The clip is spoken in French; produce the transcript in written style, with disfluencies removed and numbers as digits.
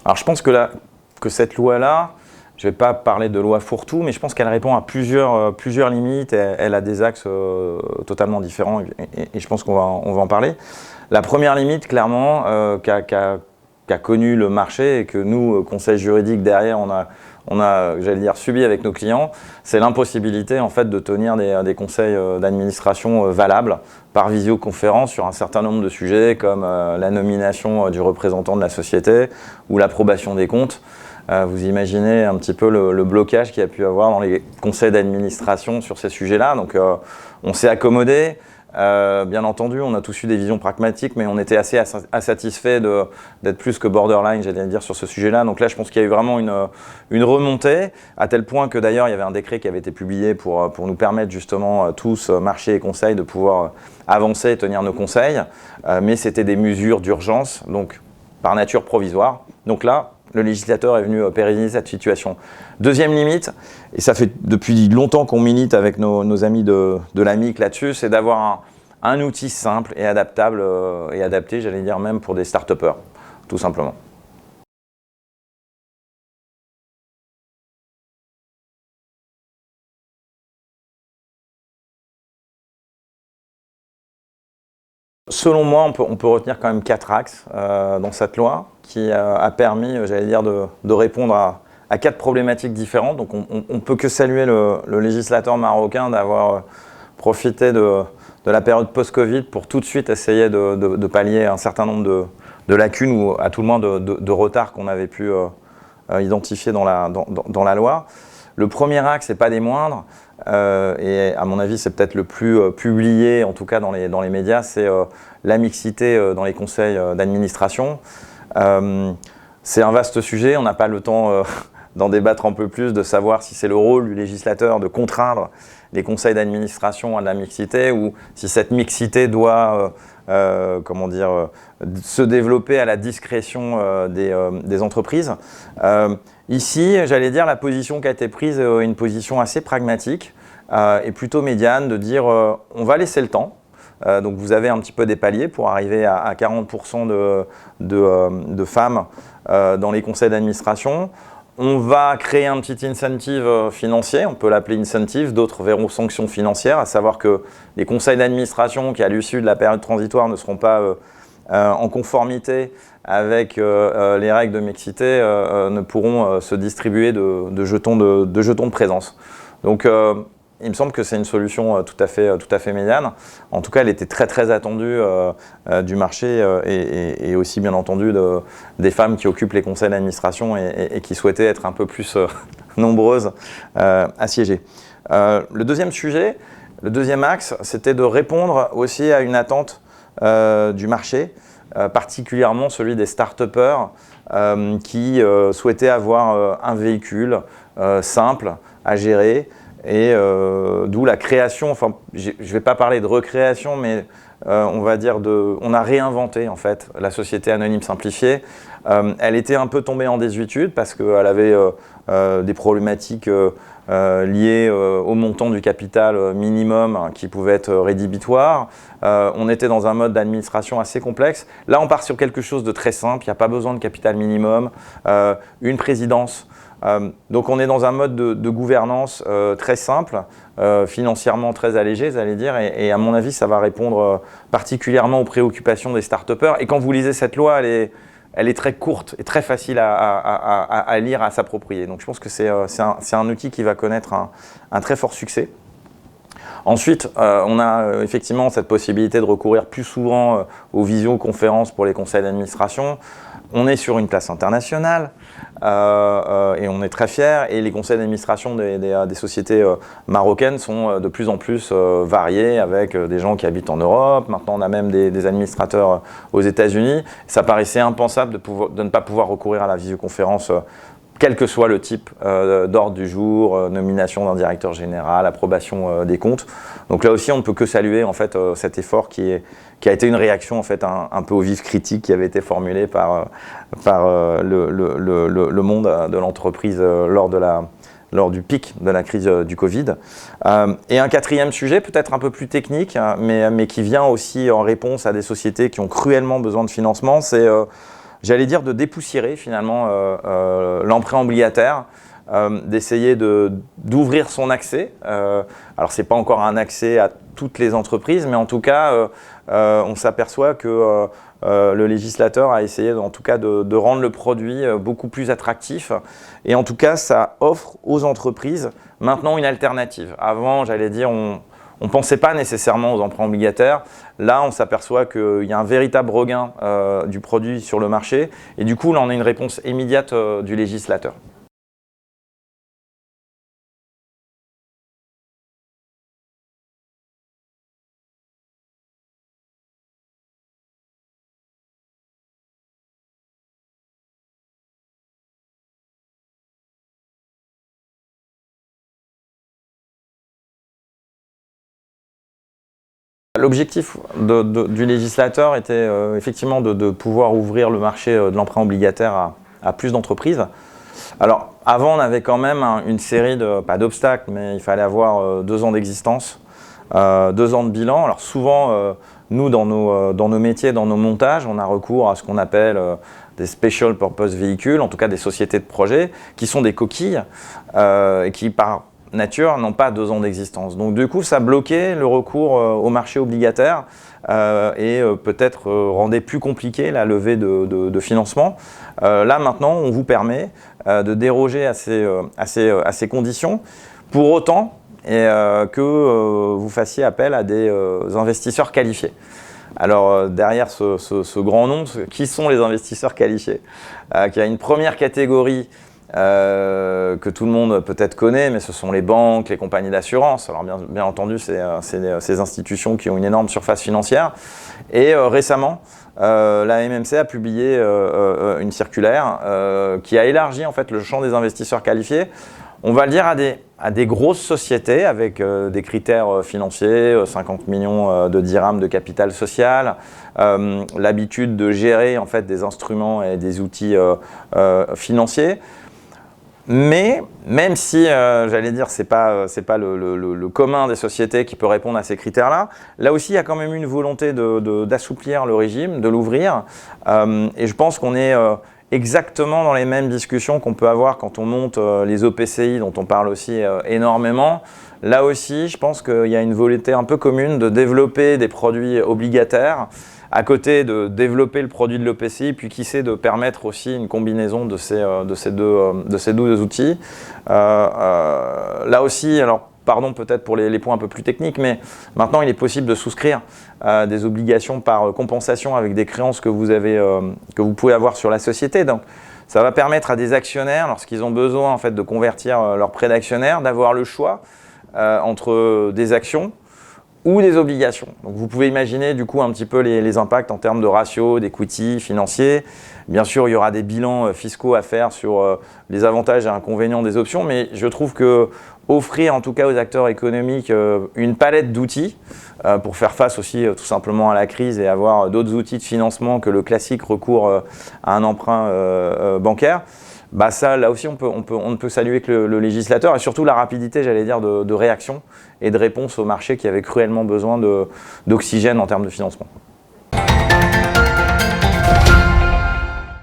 Alors je pense que cette loi-là, je ne vais pas parler de loi fourre-tout, mais je pense qu'elle répond à plusieurs limites. Elle a des axes totalement différents et je pense qu'on va en parler. La première limite, clairement, qu'a connu le marché et que nous, conseil juridique, derrière, on a j'allais dire, subi avec nos clients, c'est l'impossibilité en fait, de tenir des conseils d'administration valables par visioconférence sur un certain nombre de sujets comme la nomination du représentant de la société ou l'approbation des comptes. Vous imaginez un petit peu le blocage qu'il y a pu avoir dans les conseils d'administration sur ces sujets-là. Donc on s'est accommodé. Bien entendu, on a tous eu des visions pragmatiques, mais on était assez insatisfait d'être plus que borderline, j'allais dire, sur ce sujet-là. Donc là, je pense qu'il y a eu vraiment une remontée, à tel point que d'ailleurs, il y avait un décret qui avait été publié pour nous permettre justement tous, marché et conseil, de pouvoir avancer et tenir nos conseils. Mais c'était des mesures d'urgence, donc par nature provisoire. Donc là, le législateur est venu pérenniser cette situation. Deuxième limite, et ça fait depuis longtemps qu'on milite avec nos amis de l'AMIC là-dessus, c'est d'avoir un outil simple et adaptable et adapté, j'allais dire même pour des start-upers, tout simplement. Selon moi, on peut retenir quand même 4 axes dans cette loi qui a permis, j'allais dire, de répondre à 4 problématiques différentes. Donc on peut que saluer le législateur marocain d'avoir profité de la période post-Covid pour tout de suite essayer de pallier un certain nombre de lacunes ou à tout le moins de retards qu'on avait pu identifier dans la loi. Le premier axe, et pas des moindres, et à mon avis c'est peut-être le plus publié, en tout cas dans les médias, c'est la mixité dans les conseils d'administration. C'est un vaste sujet, on n'a pas le temps d'en débattre un peu plus, de savoir si c'est le rôle du législateur de contraindre les conseils d'administration à de la mixité ou si cette mixité doit se développer à la discrétion des entreprises. Ici, j'allais dire, la position qui a été prise est une position assez pragmatique et plutôt médiane, de dire on va laisser le temps. Donc vous avez un petit peu des paliers pour arriver à 40% de femmes dans les conseils d'administration. On va créer un petit incentive financier, on peut l'appeler incentive, d'autres verront sanctions financières, à savoir que les conseils d'administration qui à l'issue de la période transitoire ne seront pas en conformité avec les règles de mixité ne pourront se distribuer de jetons de présence. Donc il me semble que c'est une solution tout à fait médiane. En tout cas, elle était très attendue du marché et aussi bien entendu des femmes qui occupent les conseils d'administration et qui souhaitaient être un peu plus nombreuses à siéger. Le deuxième sujet, le deuxième axe, c'était de répondre aussi à une attente du marché, particulièrement celui des start-upers qui souhaitaient avoir un véhicule simple à gérer. Et d'où la création, enfin je ne vais pas parler de recréation, mais on va dire on a réinventé en fait la société anonyme simplifiée. Elle était un peu tombée en désuétude parce qu'elle avait des problématiques liées au montant du capital minimum qui pouvait être rédhibitoire. On était dans un mode d'administration assez complexe. Là, on part sur quelque chose de très simple, il n'y a pas besoin de capital minimum, une présidence. Donc on est dans un mode de gouvernance très simple, financièrement très allégé, j'allais dire, et à mon avis ça va répondre particulièrement aux préoccupations des start-upers. Et quand vous lisez cette loi, elle est très courte et très facile à lire, à s'approprier. Donc je pense que c'est un outil qui va connaître un très fort succès. Ensuite, on a effectivement cette possibilité de recourir plus souvent aux visioconférences pour les conseils d'administration. On est sur une place internationale et on est très fiers. Et les conseils d'administration des sociétés marocaines sont de plus en plus variés avec des gens qui habitent en Europe. Maintenant, on a même des administrateurs aux États-Unis. Ça paraissait impensable de ne pas pouvoir recourir à la visioconférence quel que soit le type d'ordre du jour, nomination d'un directeur général, approbation des comptes. Donc là aussi, on ne peut que saluer en fait, cet effort qui a été une réaction en fait, un peu aux vives critiques qui avaient été formulées par le monde de l'entreprise lors du pic de la crise du Covid. Et un quatrième sujet, peut-être un peu plus technique, mais qui vient aussi en réponse à des sociétés qui ont cruellement besoin de financement, c'est j'allais dire, de dépoussiérer finalement l'emprunt obligataire, d'essayer d'ouvrir son accès. Alors, ce n'est pas encore un accès à toutes les entreprises, mais en tout cas, on s'aperçoit que le législateur a essayé en tout cas de rendre le produit beaucoup plus attractif. Et en tout cas, ça offre aux entreprises maintenant une alternative. Avant, j'allais dire, on ne pensait pas nécessairement aux emprunts obligataires. Là, on s'aperçoit qu'il y a un véritable regain du produit sur le marché. Et du coup, là, on a une réponse immédiate du législateur. L'objectif du législateur était effectivement de pouvoir ouvrir le marché de l'emprunt obligataire à plus d'entreprises. Alors, avant, on avait quand même une série pas d'obstacles, mais il fallait avoir 2 ans d'existence, 2 ans de bilan. Alors souvent, nous, dans nos métiers, dans nos montages, on a recours à ce qu'on appelle des special purpose véhicules, en tout cas des sociétés de projet, qui sont des coquilles et qui, par nature, n'ont pas 2 ans d'existence. Donc du coup, ça bloquait le recours au marché obligataire et peut-être rendait plus compliqué la levée de financement. Là, maintenant, on vous permet de déroger à ces conditions, pour autant que vous fassiez appel à des investisseurs qualifiés. Alors derrière ce grand nom, qui sont les investisseurs qualifiés? Il y a une première catégorie que tout le monde peut-être connaît, mais ce sont les banques, les compagnies d'assurance. Alors bien entendu, c'est ces institutions qui ont une énorme surface financière. Et récemment, la MMC a publié une circulaire qui a élargi en fait le champ des investisseurs qualifiés. On va le dire à des grosses sociétés avec des critères financiers, 50 millions de dirhams de capital social, l'habitude de gérer en fait des instruments et des outils financiers. Mais même si, j'allais dire, c'est pas le commun des sociétés qui peut répondre à ces critères-là, là aussi, il y a quand même une volonté d'assouplir le régime, de l'ouvrir. Et je pense qu'on est exactement dans les mêmes discussions qu'on peut avoir quand on monte les OPCI, dont on parle aussi énormément. Là aussi, je pense qu'il y a une volonté un peu commune de développer des produits obligataires, à côté de développer le produit de l'OPCI, puis qui sait de permettre aussi une combinaison de ces deux outils. Là aussi, alors pardon peut-être pour les points un peu plus techniques, mais maintenant il est possible de souscrire des obligations par compensation avec des créances que vous pouvez avoir sur la société. Donc ça va permettre à des actionnaires, lorsqu'ils ont besoin en fait, de convertir leurs prêts d'actionnaires, d'avoir le choix entre des actions ou des obligations. Donc vous pouvez imaginer du coup un petit peu les impacts en termes de ratio, d'equity, financier. Bien sûr, il y aura des bilans fiscaux à faire sur les avantages et inconvénients des options, mais je trouve que offrir en tout cas aux acteurs économiques une palette d'outils pour faire face aussi tout simplement à la crise et avoir d'autres outils de financement que le classique recours à un emprunt bancaire, bah ça, là aussi, on ne peut saluer que le législateur et surtout la rapidité, j'allais dire, de réaction et de réponse au marché qui avait cruellement besoin d'oxygène en termes de financement.